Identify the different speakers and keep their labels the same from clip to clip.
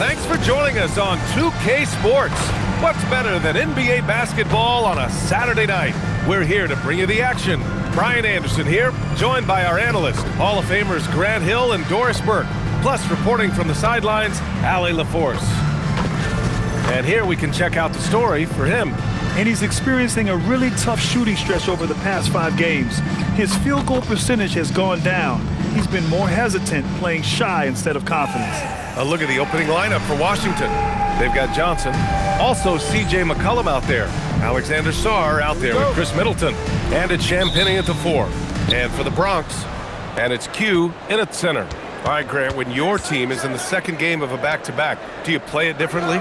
Speaker 1: Thanks for joining us on 2K Sports. What's better than NBA basketball on a Saturday night? We're here to bring you the action. Brian Anderson here, joined by our analysts, Hall of Famers Grant Hill and Doris Burke. Plus, reporting from the sidelines, Allie LaForce. And here we can check out the story for him.
Speaker 2: And he's experiencing a really tough shooting stretch over the past 5 games. His field goal percentage has gone down. He's been more hesitant, playing shy instead of confidence.
Speaker 1: A look at the opening lineup for Washington. They've got Johnson, also C.J. McCollum out there, Alexander Sarr out there with Chris Middleton, and it's Champagnie at the 4. And for the Bronx, and it's Q in at center. All right, Grant, when your team is in the second game of a back-to-back, do you play it differently?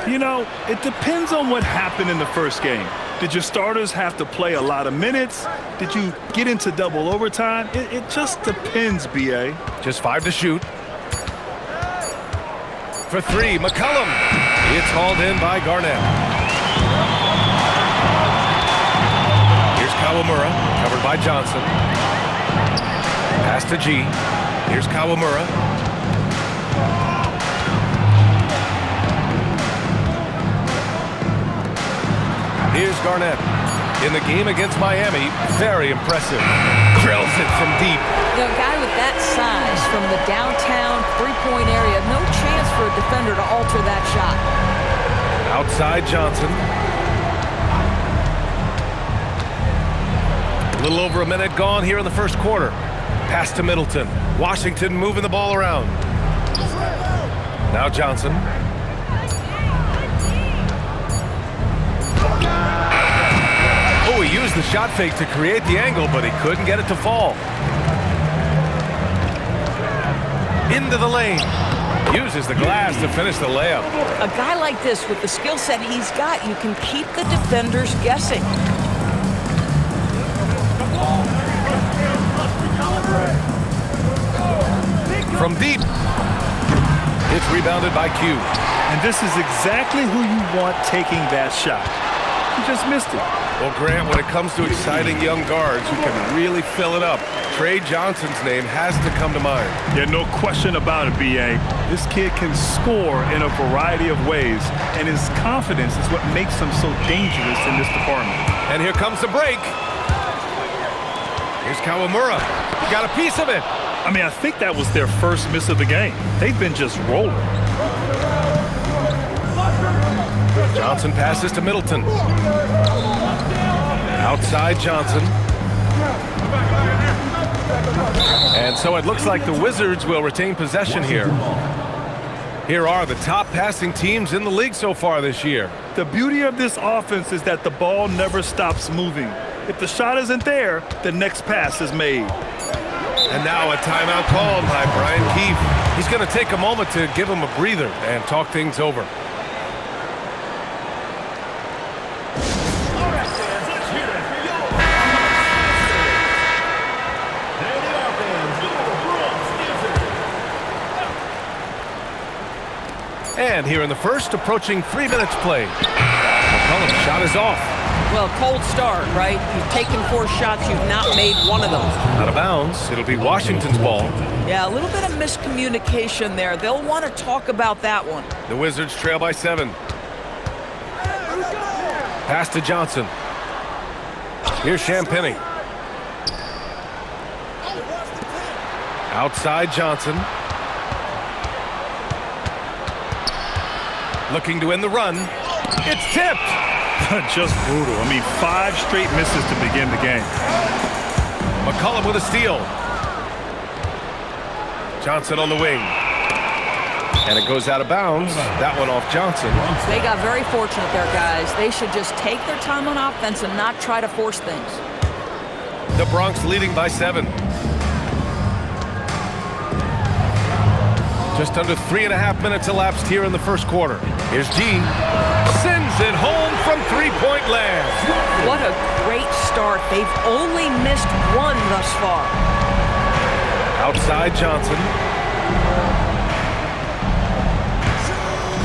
Speaker 2: You know, it depends on what happened in the first game. Did your starters have to play a lot of minutes? Did you get into double overtime? It just depends, B.A.
Speaker 1: Just 5 to shoot. For 3, McCollum. It's hauled in by Garnett. Here's Kawamura, covered by Johnson. Pass to G. Here's Kawamura. Here's Garnett. In the game against Miami, very impressive. Drills it from deep.
Speaker 3: You know, a guy with that size from the downtown three-point area, no chance for a defender to alter that shot.
Speaker 1: Outside Johnson. A little over a minute gone here in the first quarter. Pass to Middleton. Washington moving the ball around. Now Johnson. Oh, he used the shot fake to create the angle, but he couldn't get it to fall. Into the lane. Uses the glass to finish the layup.
Speaker 3: A guy like this, with the skill set he's got, you can keep the defenders guessing.
Speaker 1: From deep. It's rebounded by Q.
Speaker 2: And this is exactly who you want taking that shot. He just missed it.
Speaker 1: Well, Grant, when it comes to exciting young guards who can really fill it up, Trey Johnson's name has to come to mind.
Speaker 2: Yeah, no question about it, B.A. This kid can score in a variety of ways, and his confidence is what makes him so dangerous in this department.
Speaker 1: And here comes the break. Here's Kawamura. Got a piece of it.
Speaker 2: I mean, I think that was their first miss of the game. They've been just rolling.
Speaker 1: Johnson passes to Middleton. Outside Johnson. And so it looks like the Wizards will retain possession here. Here are the top passing teams in the league so far this year.
Speaker 2: The beauty of this offense is that the ball never stops moving. If the shot isn't there, the next pass is made.
Speaker 1: And now a timeout called by Brian Keefe. He's going to take a moment to give him a breather and talk things over. And here in the first, approaching 3 minutes played. McCollum's shot is off.
Speaker 3: Well, cold start, right? You've taken 4 shots, you've not made one of them.
Speaker 1: Out of bounds. It'll be Washington's ball.
Speaker 3: Yeah, a little bit of miscommunication there. They'll want to talk about that one.
Speaker 1: The Wizards trail by 7. Pass to Johnson. Here's Champagnie. Outside Johnson. Looking to end the run. It's tipped.
Speaker 2: Just brutal. I mean, 5 straight misses to begin the game.
Speaker 1: McCollum with a steal. Johnson on the wing. And it goes out of bounds. That one off Johnson.
Speaker 3: They got very fortunate there, guys. They should just take their time on offense and not try to force things.
Speaker 1: The Bronx leading by 7. Just under 3.5 minutes elapsed here in the first quarter. Here's G. Sends it home from three-point land.
Speaker 3: What a great start. They've only missed 1 thus far.
Speaker 1: Outside Johnson.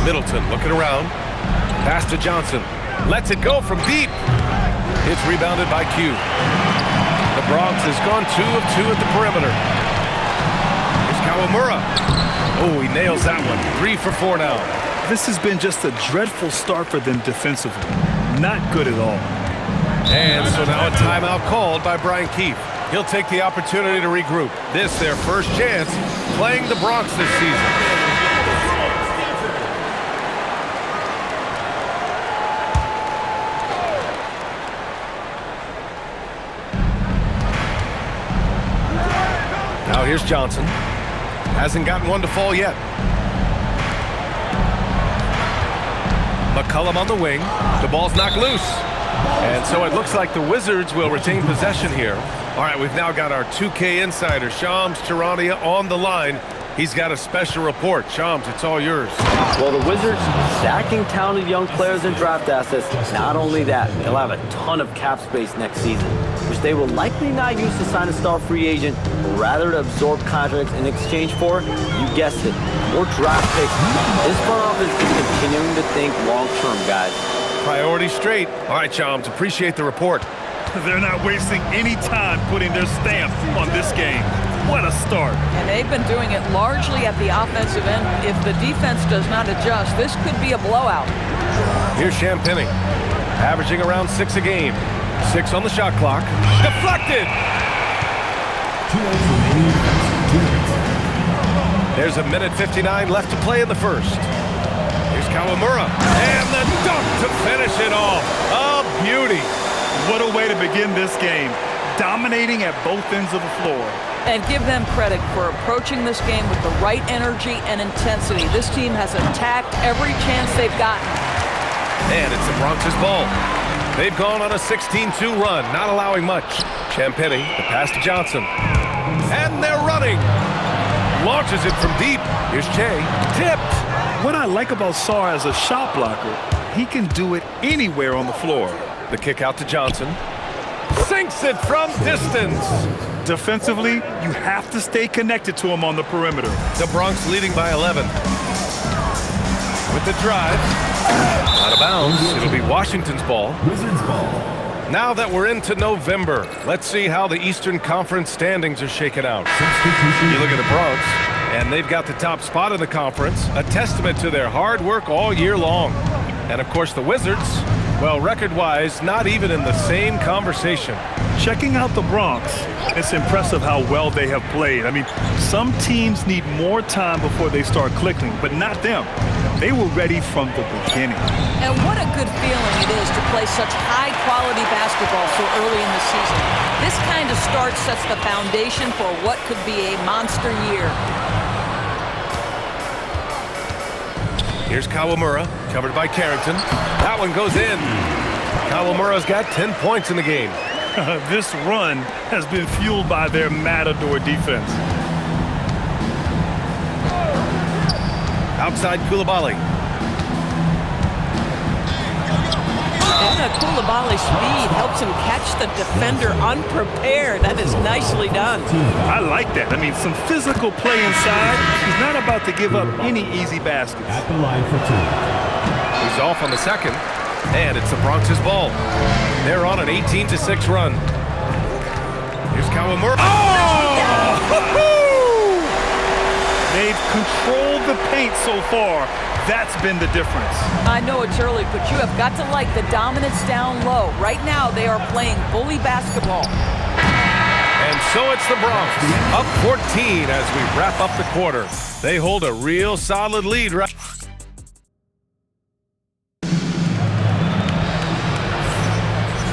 Speaker 1: Middleton looking around. Pass to Johnson. Lets it go from deep. It's rebounded by Q. The Bronx has gone 2 of 2 at the perimeter. Here's Kawamura. Oh, he nails that one. 3 for 4 now.
Speaker 2: This has been just a dreadful start for them defensively. Not good at all.
Speaker 1: And so now a timeout called by Brian Keefe. He'll take the opportunity to regroup. This their first chance playing the Bronx this season. Now here's Johnson. Hasn't gotten one to fall yet. McCollum on the wing. The ball's knocked loose. And so it looks like the Wizards will retain possession here. All right, we've now got our 2K insider, Shams Charania, on the line. He's got a special report. Shams, it's all yours.
Speaker 4: Well, the Wizards stacking talented young players and draft assets. Not only that, they'll have a ton of cap space next season, which they will likely not use to sign a star free agent, but rather to absorb contracts in exchange for, you guessed it, more draft picks. This front office is continuing to think long-term, guys.
Speaker 1: Priority straight. All right, Shams, appreciate the report.
Speaker 2: They're not wasting any time putting their stamp on this game. What a start.
Speaker 3: And they've been doing it largely at the offensive end. If the defense does not adjust, this could be a blowout.
Speaker 1: Here's Champagnie, averaging around 6 a game. 6 on the shot clock. Deflected! There's a minute 59 left to play in the first. Here's Kawamura. And the dunk to finish it off. A beauty.
Speaker 2: What a way to begin this game. Dominating at both ends of the floor.
Speaker 3: And give them credit for approaching this game with the right energy and intensity. This team has attacked every chance they've gotten.
Speaker 1: And it's the Bronx's ball. They've gone on a 16-2 run, not allowing much. Champagnie, the pass to Johnson. And they're running. Launches it from deep. Here's Che. Tipped.
Speaker 2: What I like about Sarr as a shot blocker, he can do it anywhere on the floor.
Speaker 1: The kick out to Johnson. Sinks it from distance.
Speaker 2: Defensively, you have to stay connected to him on the perimeter.
Speaker 1: The Bronx leading by 11. With the drive. Out of bounds. It'll be Washington's ball.
Speaker 5: Wizards ball.
Speaker 1: Now that we're into November, let's see how the Eastern Conference standings are shaken out. You look at the Bronx, and they've got the top spot in the conference, a testament to their hard work all year long. And of course the Wizards, well, record-wise, not even in the same conversation.
Speaker 2: Checking out the Bronx, it's impressive how well they have played. I mean, some teams need more time before they start clicking, but not them. They were ready from the beginning.
Speaker 3: And what a good feeling it is to play such high-quality basketball so early in the season. This kind of start sets the foundation for what could be a monster year.
Speaker 1: Here's Kawamura, covered by Carrington. That one goes in. Kawamura's got 10 points in the game.
Speaker 2: This run has been fueled by their matador defense.
Speaker 1: Outside Coulibaly.
Speaker 3: And Coulibaly's speed helps him catch the defender unprepared. That is nicely done.
Speaker 2: I like that. I mean, some physical play inside. He's not about to give up any easy baskets.
Speaker 5: At the line for 2.
Speaker 1: He's off on the second. And it's the Bronx's ball. They're on an 18-6 run. Here's Kawamura. Oh!
Speaker 2: They've controlled the paint so far. That's been the difference.
Speaker 3: I know it's early, but you have got to like the dominance down low. Right now, they are playing bully basketball.
Speaker 1: And so it's the Bronx, up 14 as we wrap up the quarter. They hold a real solid lead right.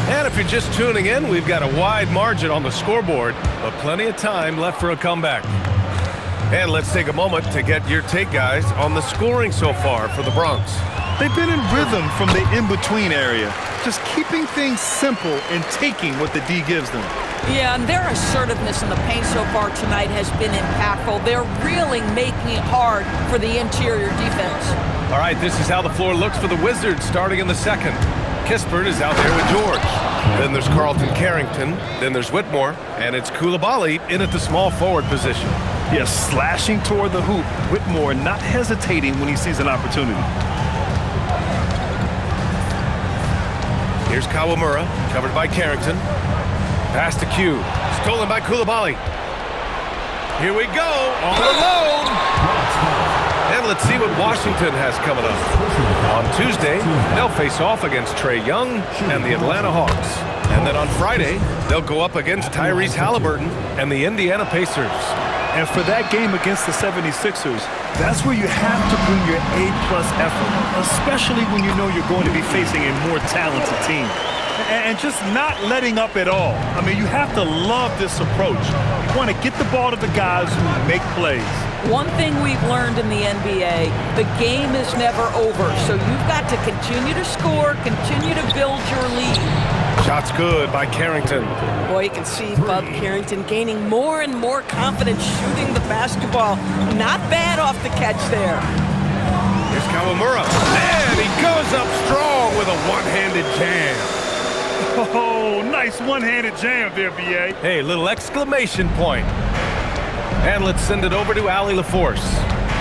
Speaker 1: And if you're just tuning in, we've got a wide margin on the scoreboard, but plenty of time left for a comeback. And let's take a moment to get your take, guys, on the scoring so far for the Bronx.
Speaker 2: They've been in rhythm from the in-between area, just keeping things simple and taking what the D gives them.
Speaker 3: Yeah, and their assertiveness in the paint so far tonight has been impactful. They're really making it hard for the interior defense.
Speaker 1: All right, this is how the floor looks for the Wizards starting in the second. Kispert is out there with George. Then there's Carlton Carrington. Then there's Whitmore. And it's Coulibaly in at the small forward position.
Speaker 2: Yes, slashing toward the hoop. Whitmore not hesitating when he sees an opportunity.
Speaker 1: Here's Kawamura, covered by Carrington. Pass to Q. Stolen by Coulibaly. Here we go, all alone. And let's see what Washington has coming up. On Tuesday, they'll face off against Trae Young and the Atlanta Hawks. And then on Friday, they'll go up against Tyrese Halliburton and the Indiana Pacers.
Speaker 2: And for that game against the 76ers, that's where you have to bring your A-plus effort, especially when you know you're going to be facing a more talented team. And just not letting up at all. I mean, you have to love this approach. You want to get the ball to the guys who make plays.
Speaker 3: One thing we've learned in the NBA, the game is never over. So you've got to continue to score, continue to build your lead.
Speaker 1: Shots good by Carrington.
Speaker 6: Boy, you can see Bub Carrington gaining more and more confidence shooting the basketball. Not bad off the catch there.
Speaker 1: Here's Kawamura. And he goes up strong with a one-handed jam.
Speaker 2: Oh, nice one-handed jam there, B.A.
Speaker 1: Hey, little exclamation point. And let's send it over to Allie LaForce.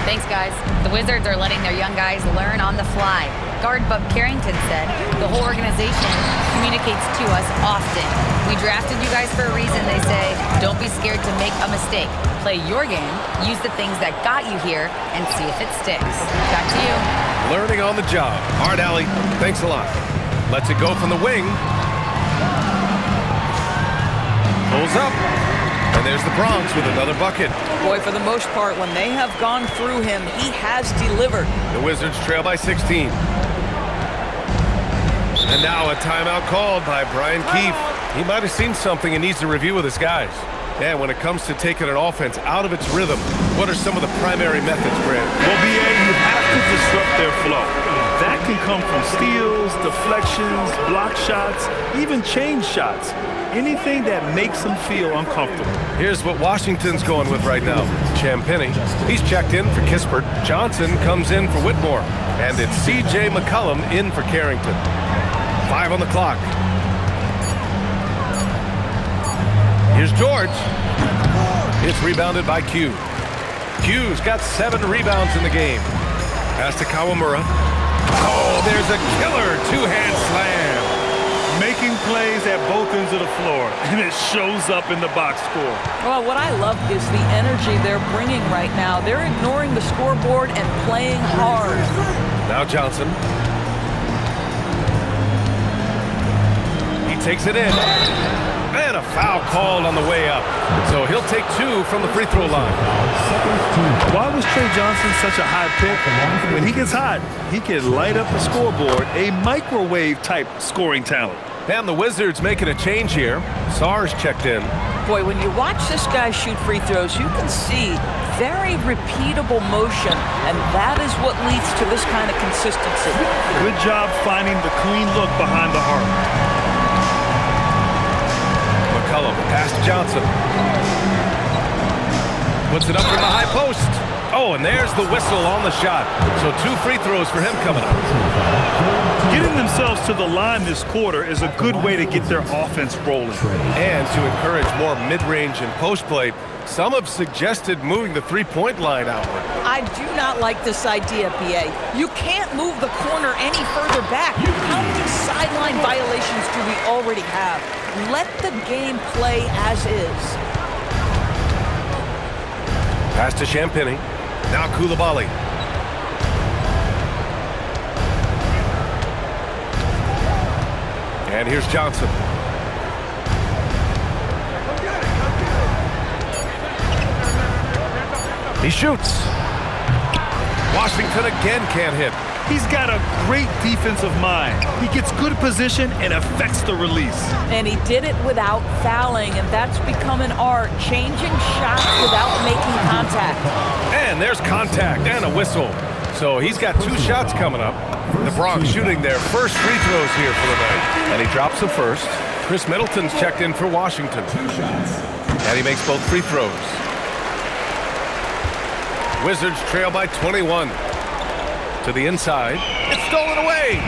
Speaker 7: Thanks, guys. The Wizards are letting their young guys learn on the fly. Guard Bub Carrington said, the whole organization communicates to us often. We drafted you guys for a reason, they say. Don't be scared to make a mistake. Play your game, use the things that got you here, and see if it sticks. Back to you.
Speaker 1: Learning on the job. All right, Allie, thanks a lot. Lets it go from the wing. Pulls up. And there's the Bronx with another bucket.
Speaker 3: Boy, for the most part, when they have gone through him, he has delivered.
Speaker 1: The Wizards trail by 16. And now a timeout called by Brian Keefe. He might have seen something and needs to review with his guys. And when it comes to taking an offense out of its rhythm, what are some of the primary methods, Grant?
Speaker 2: Well, B.A., you have to disrupt their flow. That can come from steals, deflections, block shots, even change shots. Anything that makes them feel uncomfortable.
Speaker 1: Here's what Washington's going with right now. Champagnie, he's checked in for Kispert. Johnson comes in for Whitmore. And it's C.J. McCollum in for Carrington. 5 on the clock. Here's George. It's rebounded by Q. Q's got 7 rebounds in the game. Pass to Kawamura. Oh, there's a killer two-hand slam.
Speaker 2: Making plays at both ends of the floor, and it shows up in the box score.
Speaker 3: Well, what I love is the energy they're bringing right now. They're ignoring the scoreboard and playing hard.
Speaker 1: Now Johnson. He takes it in. And a foul called on the way up. So he'll take 2 from the free throw line.
Speaker 2: Why was Trae Johnson such a high pick? When he gets hot, he can light up the scoreboard, a microwave-type scoring talent.
Speaker 1: And the Wizards making a change here. Sarge checked in.
Speaker 3: Boy, when you watch this guy shoot free throws, you can see very repeatable motion, and that is what leads to this kind of consistency.
Speaker 2: Good job finding the clean look behind the arc.
Speaker 1: McCollum, pass to Johnson. Puts it up from the high post. Oh, and there's the whistle on the shot. So 2 free throws for him coming up.
Speaker 2: Getting themselves to the line this quarter is a good way to get their offense rolling.
Speaker 1: And to encourage more mid-range and post play, some have suggested moving the three-point line outward.
Speaker 3: I do not like this idea, B.A. You can't move the corner any further back. How many sideline violations do we already have? Let the game play as is.
Speaker 1: Pass to Champagnie. Now Coulibaly. And here's Johnson. He shoots. Washington again can't hit.
Speaker 2: He's got a great defensive mind. He gets good position and affects the release.
Speaker 3: And he did it without fouling, and that's become an art, changing shots without making contact.
Speaker 1: And there's contact and a whistle. So he's got 2 shots coming up. The Bronx shooting their first free throws here for the night. And he drops the first. Chris Middleton's checked in for Washington. And he makes both free throws. Wizards trail by 21. To the inside. It's stolen away.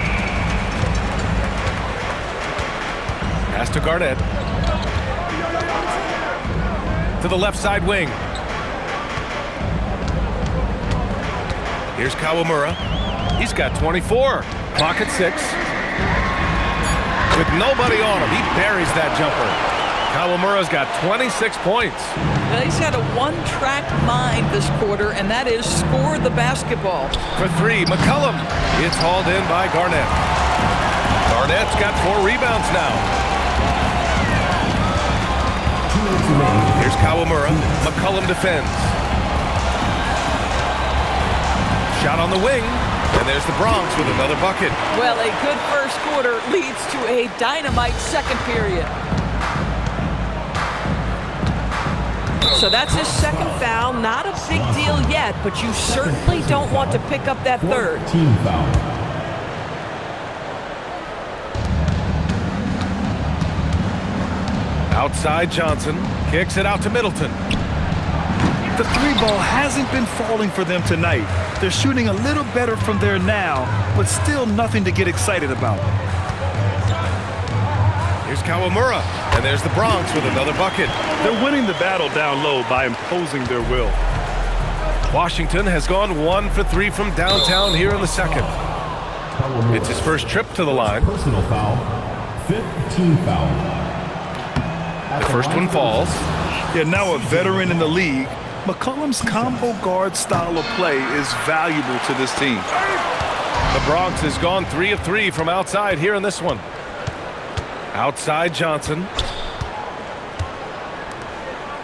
Speaker 1: Pass to Garnett. To the left side wing. Here's Kawamura. He's got 24. Clock at 6. With nobody on him, he buries that jumper. Kawamura's got 26 points.
Speaker 3: He's had a one-track mind this quarter, and that is score the basketball.
Speaker 1: For three, McCollum. It's hauled in by Garnett. Garnett's got 4 rebounds now. Here's Kawamura. McCollum defends. Shot on the wing. And there's the Bronx with another bucket.
Speaker 3: Well, a good first quarter leads to a dynamite second period. So that's his second foul. Not a big deal yet, but you certainly don't want to pick up that third.
Speaker 5: Team foul.
Speaker 1: Outside Johnson. Kicks it out to Middleton.
Speaker 2: The three ball hasn't been falling for them tonight. They're shooting a little better from there now, but still nothing to get excited about.
Speaker 1: Here's Kawamura. And there's the Bronx with another bucket.
Speaker 2: They're winning the battle down low by imposing their will.
Speaker 1: Washington has gone 1 for 3 from downtown here in the second. It's his first trip to the line.
Speaker 5: Personal foul. 5th team foul.
Speaker 1: The first one falls.
Speaker 2: Yeah, now a veteran in the league, McCollum's combo guard style of play is valuable to this team.
Speaker 1: The Bronx has gone 3 of 3 from outside here in this one. Outside Johnson.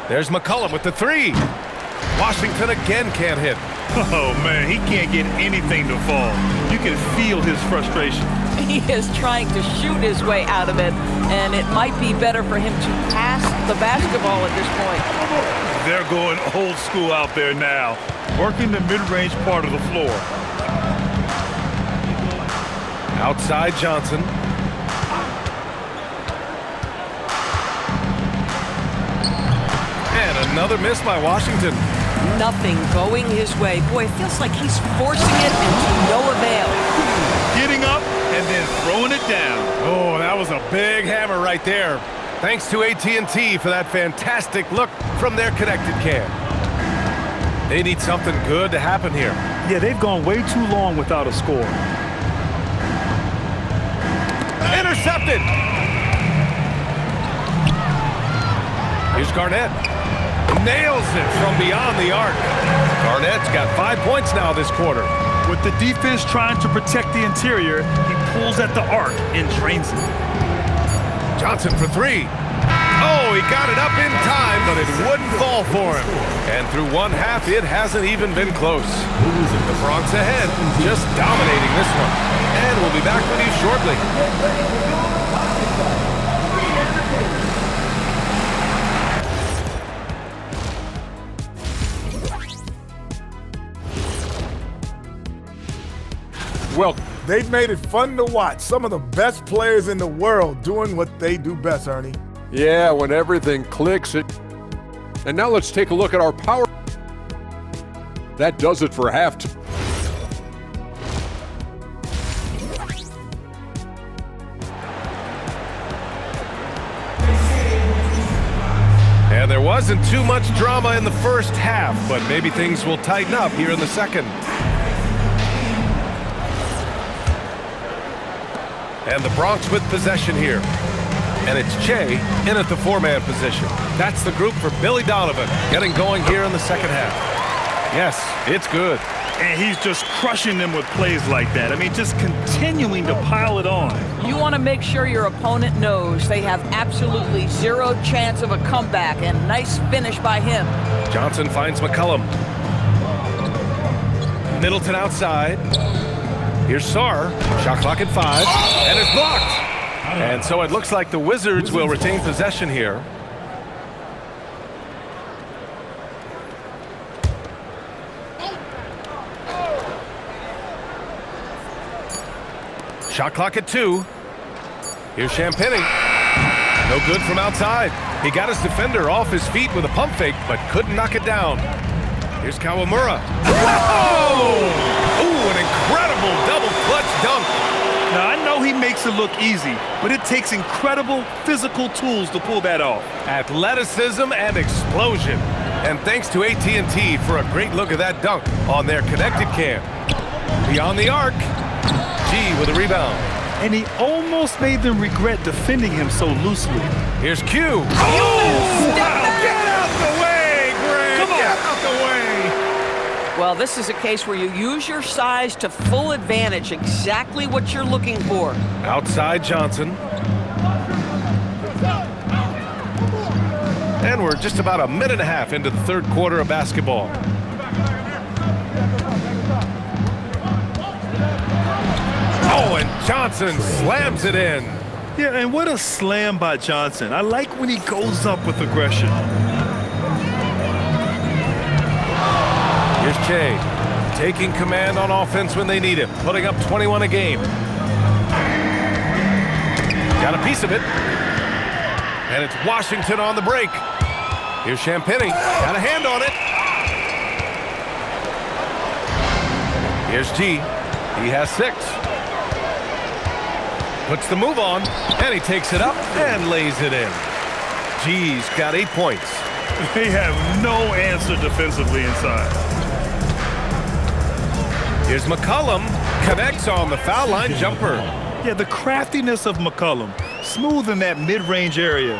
Speaker 1: There's McCollum with the 3. Washington again can't hit.
Speaker 2: Oh, man, he can't get anything to fall. You can feel his frustration.
Speaker 3: He is trying to shoot his way out of it, and it might be better for him to pass the basketball at this point.
Speaker 2: They're going old school out there now, working the mid-range part of the floor.
Speaker 1: Outside Johnson. And another miss by Washington.
Speaker 3: Nothing going his way. Boy, it feels like he's forcing it and to no avail.
Speaker 2: Getting up and then throwing it down.
Speaker 1: Oh, that was a big hammer right there. Thanks to AT&T for that fantastic look from their connected cam. They need something good to happen here.
Speaker 2: Yeah, they've gone way too long without a score.
Speaker 1: Intercepted. Here's Garnett. Nails it from beyond the arc. Garnett's got 5 points now this quarter.
Speaker 2: With the defense trying to protect the interior, he pulls at the arc and drains it.
Speaker 1: Johnson for 3. Oh, he got it up in time, but it wouldn't fall for him. And through one half, it hasn't even been close. The Bronx ahead, just dominating this one. And we'll be back with you shortly.
Speaker 8: Well, they've made it fun to watch. Some of the best players in the world doing what they do best, Ernie.
Speaker 9: Yeah, when everything clicks. And now let's take a look at our power. That does it for halftime.
Speaker 1: And there wasn't too much drama in the first half, but maybe things will tighten up here in the second. And the Bronx with possession here. And it's Che in at the 4-man position. That's the group for Billy Donovan getting going here in the second half. Yes, it's good.
Speaker 2: And he's just crushing them with plays like that. I mean, just continuing to pile it on.
Speaker 3: You want to make sure your opponent knows they have absolutely zero chance of a comeback, and nice finish by him.
Speaker 1: Johnson finds McCollum. Middleton outside. Here's Sarr. Shot clock at 5. And it's blocked. And so it looks like the Wizards will retain possession here. Shot clock at 2. Here's Champagnie. No good from outside. He got his defender off his feet with a pump fake, but couldn't knock it down. Here's Kawamura. Whoa! Ooh, an incredible double clutch dunk.
Speaker 2: Now, I know he makes it look easy, but it takes incredible physical tools to pull that off.
Speaker 1: Athleticism and explosion. And thanks to AT&T for a great look at that dunk on their connected cam. Beyond the arc. G with a rebound.
Speaker 2: and he almost made them regret defending him so loosely.
Speaker 1: Here's Q. Oh! Get out the way, Greg!
Speaker 2: Come on.
Speaker 1: Get out the way!
Speaker 6: Well, this is a case where you use your size to full advantage, exactly what you're looking for.
Speaker 1: Outside Johnson. And we're just about a minute and a half into the third quarter of basketball. Oh, and Johnson slams it in.
Speaker 2: Yeah, and what a slam by Johnson. I like when he goes up with aggression.
Speaker 1: Here's Che, taking command on offense when they need him, putting up 21 a game. Got a piece of it. And it's Washington on the break. Here's Champagnie, got a hand on it. Here's G, he has 6. Puts the move on, and he takes it up and lays it in. G's got 8 points.
Speaker 2: They have no answer defensively inside.
Speaker 1: Here's McCollum, connects on the foul line jumper.
Speaker 2: Yeah, the craftiness of McCollum, smooth in that mid-range area.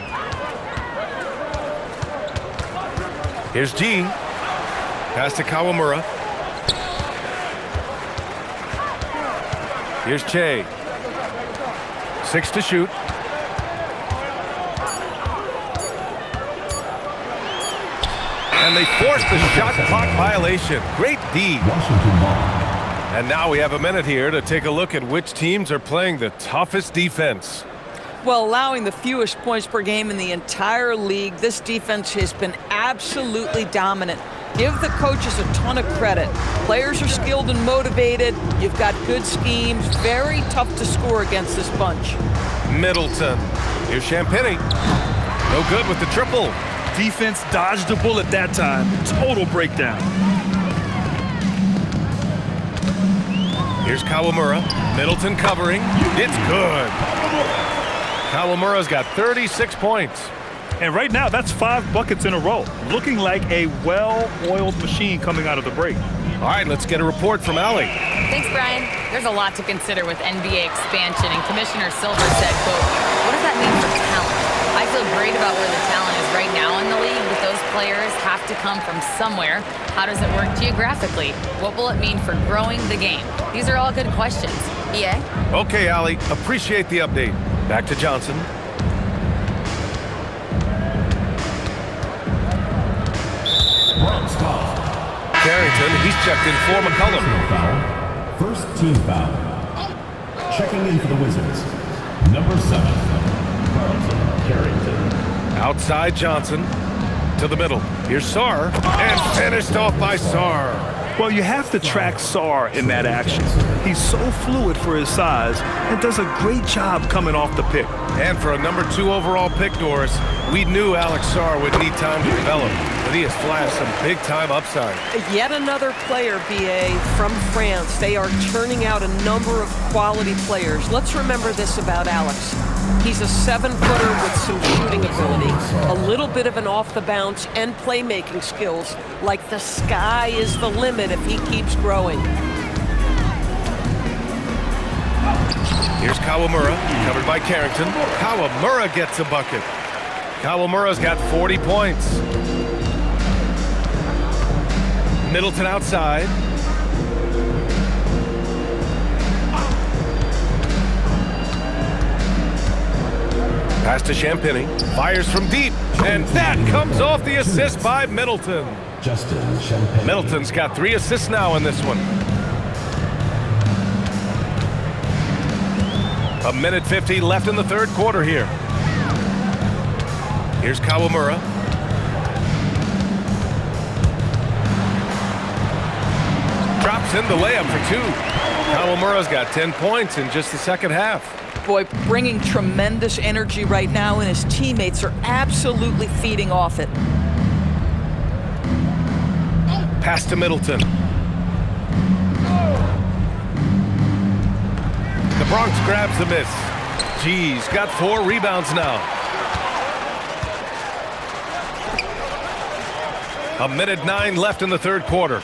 Speaker 1: Here's G, pass to Kawamura. Here's Che. 6 to shoot. And they force the shot clock violation. Great D. And now we have a minute here to take a look at which teams are playing the toughest defense.
Speaker 3: Well, allowing the fewest points per game in the entire league, this defense has been absolutely dominant. Give the coaches a ton of credit. Players are skilled and motivated. You've got good schemes. Very tough to score against this bunch.
Speaker 1: Middleton. Here's Champagnie. No good with the triple.
Speaker 2: Defense dodged a bullet that time. Total breakdown.
Speaker 1: Here's Kawamura. Middleton covering. It's good. Kawamura's got 36 points.
Speaker 2: And right now, that's 5 buckets in a row. Looking like a well-oiled machine coming out of the break.
Speaker 1: All right, let's get a report from Allie.
Speaker 7: Thanks, Brian. There's a lot to consider with NBA expansion, and Commissioner Silver said, quote, what does that mean for talent? I feel great about where the talent is right now in the league, but those players have to come from somewhere. How does it work geographically? What will it mean for growing the game? These are all good questions. EA?
Speaker 1: Okay, Allie, appreciate the update. Back to Johnson. Carrington, he's checked in for McCollum.
Speaker 5: Foul. First team foul. Checking in for the Wizards. Number 7, Carlton Carrington.
Speaker 1: Outside Johnson to the middle. Here's Sarr, and finished off by Sarr.
Speaker 2: Well, you have to track Sarr in that action. He's so fluid for his size and does a great job coming off the pick.
Speaker 1: And for a number 2 overall pick, Doris, we knew Alex Sarr would need time to develop, but he has flashed some big-time upside.
Speaker 6: Yet another player, BA, from France. They are churning out a number of quality players. Let's remember this about Alex. He's a 7-footer with some shooting ability, a little bit of an off-the-bounce and playmaking skills. Like the sky is the limit if he keeps growing.
Speaker 1: Here's Kawamura, covered by Carrington. Kawamura gets a bucket. Kawamura's got 40 points. Middleton outside. Pass to Champagnie. Fires from deep. And that comes off the assist by Middleton.
Speaker 5: Justin Champagnie.
Speaker 1: Middleton's got 3 assists now in this one. A minute 50 left in the third quarter here. Here's Kawamura. Drops in the layup for 2. Kawamura's got 10 points in just the second half.
Speaker 3: Boy, bringing tremendous energy right now, and his teammates are absolutely feeding off it.
Speaker 1: Pass to Middleton. The Bronx grabs the miss. G's got 4 rebounds now. A minute 9 left in the third quarter.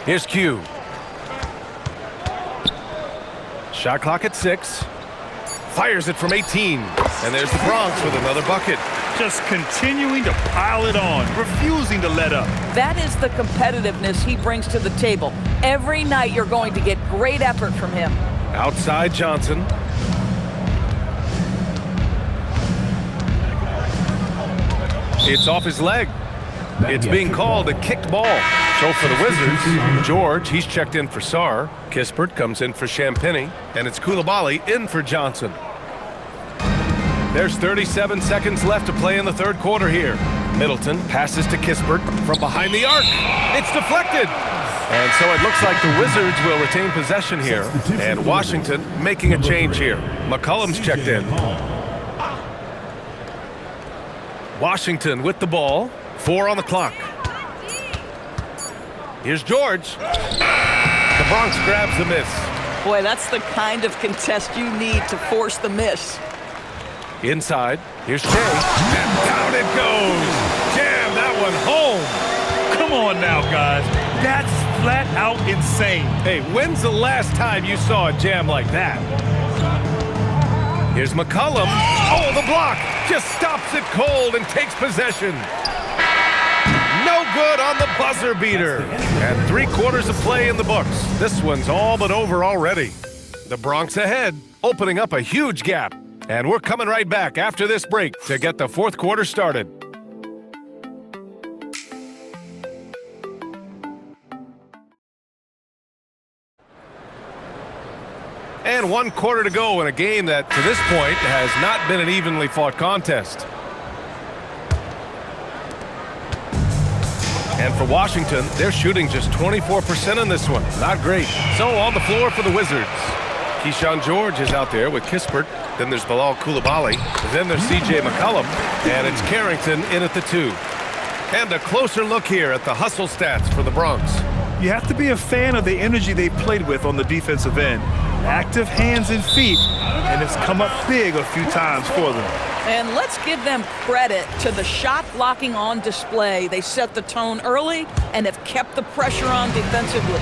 Speaker 1: Here's Q. Shot clock at 6. Fires it from 18. And there's the Bronx with another bucket.
Speaker 2: Just continuing to pile it on, refusing to let up.
Speaker 3: That is the competitiveness he brings to the table. Every night you're going to get great effort from him.
Speaker 1: Outside Johnson. It's off his leg. It's being called a kicked ball. So for the Wizards, George, he's checked in for Sarr. Kispert comes in for Champagnie. And it's Coulibaly in for Johnson. There's 37 seconds left to play in the third quarter here. Middleton passes to Kispert from behind the arc. It's deflected. And so it looks like the Wizards will retain possession here. And Washington making a change here. McCollum's checked in. Washington with the ball. 4 on the clock. Here's George. The Bronx grabs the miss.
Speaker 3: Boy, that's the kind of contest you need to force the miss.
Speaker 1: Inside, here's Shea, and down it goes. Jam that one home.
Speaker 2: Come on now, guys. That's flat out insane.
Speaker 1: Hey, when's the last time you saw a jam like that? Here's McCollum. Oh, the block just stops it cold and takes possession. No good on the buzzer beater. And 3 quarters of play in the books. This one's all but over already. The Bronx ahead, opening up a huge gap. And we're coming right back after this break to get the fourth quarter started. And 1 quarter to go in a game that, to this point, has not been an evenly fought contest. And for Washington, they're shooting just 24% in this one. Not great. So on the floor for the Wizards. Keyshawn George is out there with Kispert. Then there's Bilal Coulibaly. Then there's C.J. McCollum. And it's Carrington in at the 2. And a closer look here at the hustle stats for the Bronx.
Speaker 2: You have to be a fan of the energy they've played with on the defensive end. Active hands and feet, and it's come up big a few times for them.
Speaker 3: And let's give them credit to the shot blocking on display. They set the tone early and have kept the pressure on defensively.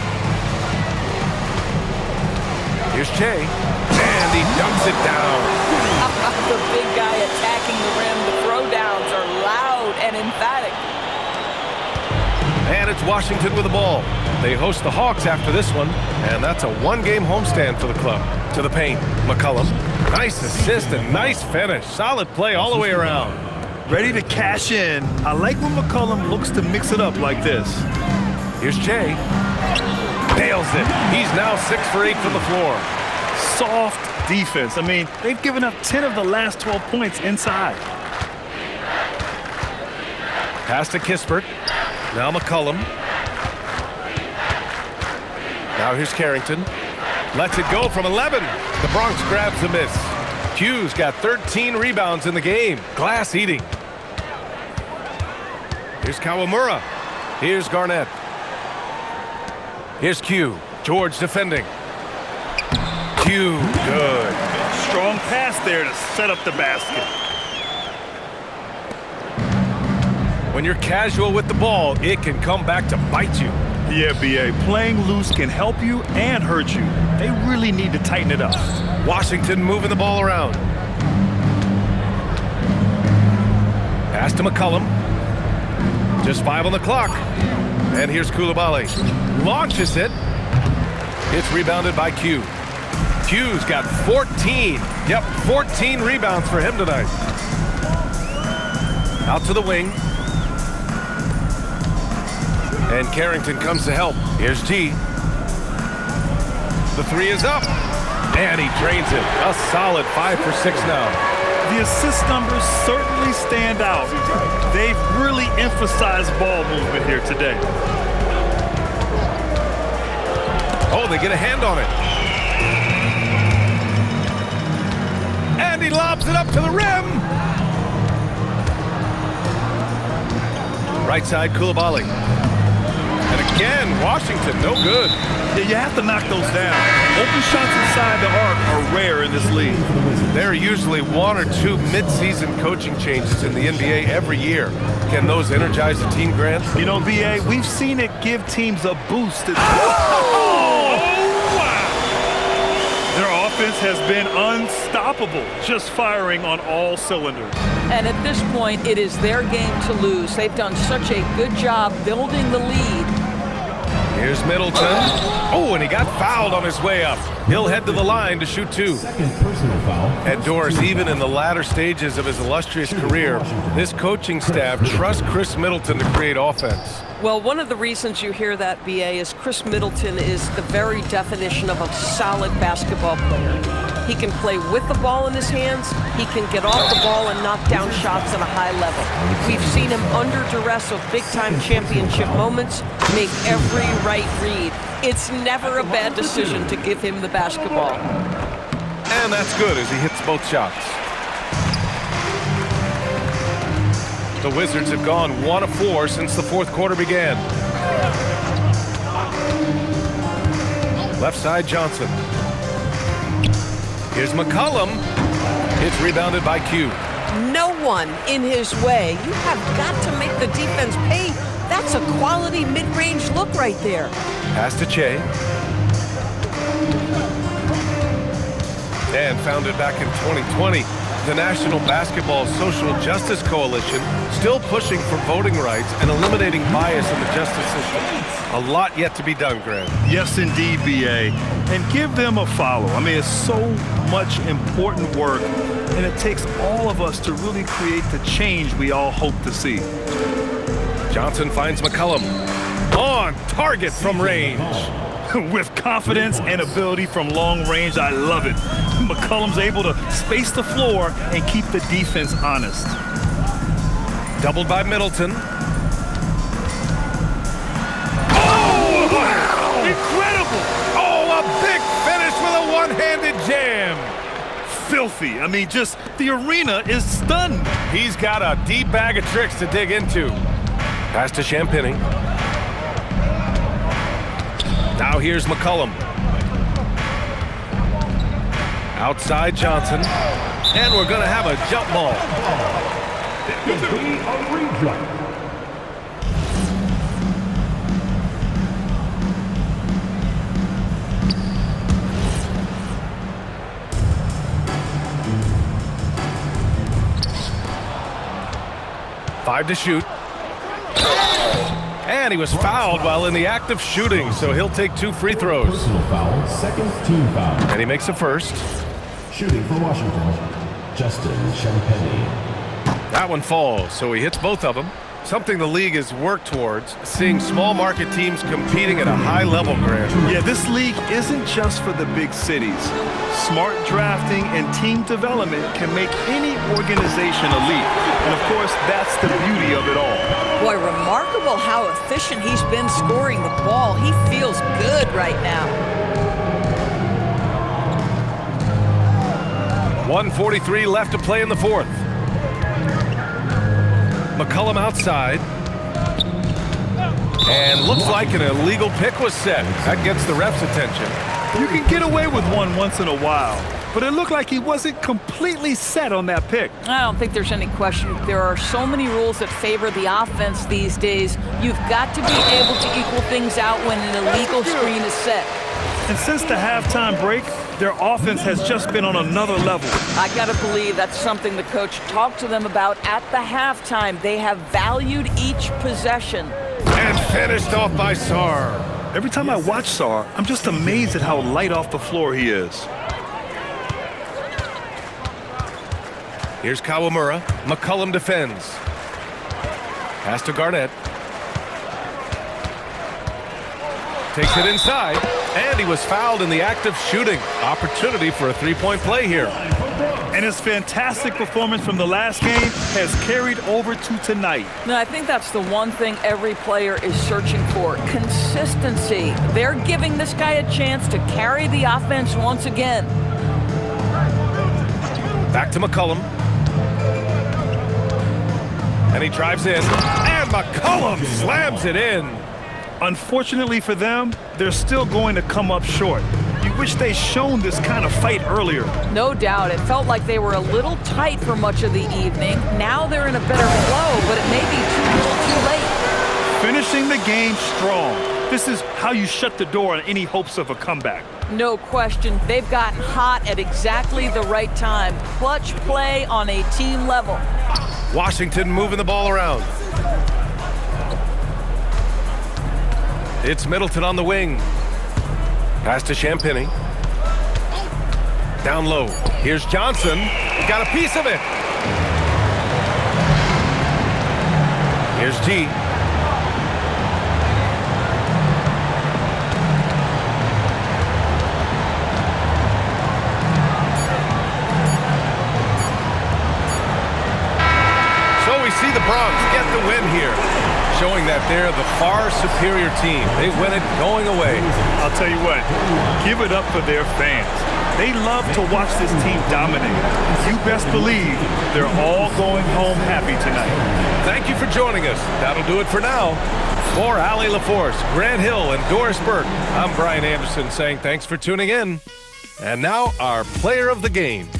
Speaker 1: Here's Shea, and he dumps it down.
Speaker 3: The big guy attacking the rim. The throwdowns are loud and emphatic.
Speaker 1: And it's Washington with the ball. They host the Hawks after this one, and that's a 1-game homestand for the club. To the paint, McCollum. Nice assist and nice finish. Solid play all the way around.
Speaker 2: Ready to cash in. I like when McCollum looks to mix it up like this.
Speaker 1: Here's Shea. Nails it. He's now 6 for 8 from the floor.
Speaker 2: Soft defense. I mean, they've given up 10 of the last 12 points inside.
Speaker 1: Pass to Kispert. Now McCollum. Now here's Carrington. Lets it go from 11. The Bronx grabs the miss. Q's got 13 rebounds in the game. Glass eating. Here's Kawamura. Here's Garnett. Here's Q. George defending. Q, good.
Speaker 2: Strong pass there to set up the basket.
Speaker 1: When you're casual with the ball, it can come back to bite you.
Speaker 2: Yeah, B.A. Playing loose can help you and hurt you. They really need to tighten it up.
Speaker 1: Washington moving the ball around. Pass to McCollum. Just 5 on the clock. And here's Coulibaly. Launches it. It's rebounded by Q. Q's got 14. Yep, 14 rebounds for him tonight. Out to the wing. And Carrington comes to help. Here's G. The 3 is up. And he drains it. A solid 5 for 6 now.
Speaker 2: The assist numbers certainly stand out. They've really emphasized ball movement here today.
Speaker 1: Oh, they get a hand on it. And he lobs it up to the rim. Right side, Coulibaly. And again, Washington, no good.
Speaker 2: Yeah, you have to knock those down. Open shots inside the arc are rare in this league.
Speaker 1: There are usually 1 or 2 mid-season coaching changes in the NBA every year. Can those energize a team, Grant?
Speaker 2: You know, B.A., we've seen it give teams a boost. Their has been unstoppable, just firing on all cylinders.
Speaker 3: And at this point, it is their game to lose. They've done such a good job building the lead.
Speaker 1: Here's Middleton. Oh, and he got fouled on his way up. He'll head to the line to shoot 2.
Speaker 5: Second personal foul.
Speaker 1: Ed Doris, even in the latter stages of his illustrious career, this coaching staff trusts Chris Middleton to create offense.
Speaker 6: Well, one of the reasons you hear that, BA, is Chris Middleton is the very definition of a solid basketball player. He can play with the ball in his hands. He can get off the ball and knock down shots at a high level. We've seen him under duress of big-time championship moments make every right read. It's never a bad decision to give him the basketball.
Speaker 1: And that's good as he hits both shots. The Wizards have gone 1 of 4 since the fourth quarter began. Left side, Johnson. Here's McCollum. It's rebounded by Q.
Speaker 6: No one in his way. You have got to make the defense pay. That's a quality mid-range look right there.
Speaker 1: Pass to Che. And founded back in 2020, the National Basketball Social Justice Coalition still pushing for voting rights and eliminating bias in the justice system. A lot yet to be done, Grant.
Speaker 2: Yes, indeed, BA. And give them a follow. I mean, it's so much important work, and it takes all of us to really create the change we all hope to see.
Speaker 1: Johnson finds McCollum. On target from range.
Speaker 2: With confidence and ability from long range, I love it. McCollum's able to space the floor and keep the defense honest.
Speaker 1: Doubled by Middleton.
Speaker 2: Oh, wow! Incredible!
Speaker 1: Oh, a big finish with a one-handed jam.
Speaker 2: Filthy. I mean, just the arena is stunned.
Speaker 1: He's got a deep bag of tricks to dig into. Pass to Champagnie. Now here's McCollum. Outside Johnson. And we're going to have a jump ball.
Speaker 5: It could be a re-jump.
Speaker 1: Five to shoot. And he was fouled while in the act of shooting, so he'll take 2 free throws.
Speaker 5: Personal foul, second team foul.
Speaker 1: And he makes the first.
Speaker 5: Shooting for Washington, Justin Champagnie.
Speaker 1: That one falls, so he hits both of them. Something the league has worked towards, seeing small market teams competing at a high level, Grant.
Speaker 2: Yeah, this league isn't just for the big cities. Smart drafting and team development can make any organization elite. And of course, that's the beauty of it all.
Speaker 3: Boy, remarkable how efficient he's been scoring the ball. He feels good right now.
Speaker 1: 1:43 left to play in the fourth. McCollum outside. And looks like an illegal pick was set. That gets the ref's attention.
Speaker 2: You can get away with one once in a while, but it looked like he wasn't completely set on that pick.
Speaker 3: I don't think there's any question. There are so many rules that favor the offense these days. You've got to be able to equal things out when an illegal screen is set.
Speaker 2: And since the halftime break, their offense has just been on another level.
Speaker 3: I gotta believe that's something the coach talked to them about at the halftime. They have valued each possession.
Speaker 1: And finished off by Sarr.
Speaker 2: Every time I watch Sarr, I'm just amazed at how light off the floor he is.
Speaker 1: Here's Kawamura. McCollum defends. Pass to Garnett. Takes it inside, and he was fouled in the act of shooting. Opportunity for a three-point play here.
Speaker 2: And his fantastic performance from the last game has carried over to tonight.
Speaker 3: Now, I think that's the one thing every player is searching for, consistency. They're giving this guy a chance to carry the offense once again.
Speaker 1: Back to McCollum. And he drives in, and McCollum slams it in.
Speaker 2: Unfortunately for them, they're still going to come up short. You wish they'd shown this kind of fight earlier.
Speaker 3: No doubt. It felt like they were a little tight for much of the evening. Now they're in a better flow, but it may be too little too late.
Speaker 2: Finishing the game strong. This is how you shut the door on any hopes of a comeback.
Speaker 3: No question. They've gotten hot at exactly the right time. Clutch play on a team level.
Speaker 1: Washington moving the ball around. It's Middleton on the wing. Pass to Champagnie. Down low. Here's Johnson. He got a piece of it. Here's G. So we see the Bronx get the win here, showing that they're the far superior team. They win it going away.
Speaker 2: I'll tell you what, give it up for their fans. They love to watch this team dominate. You best believe they're all going home happy tonight.
Speaker 1: Thank you for joining us. That'll do it for now. For Allie LaForce, Grant Hill, and Doris Burke, I'm Brian Anderson saying thanks for tuning in. And now our player of the game.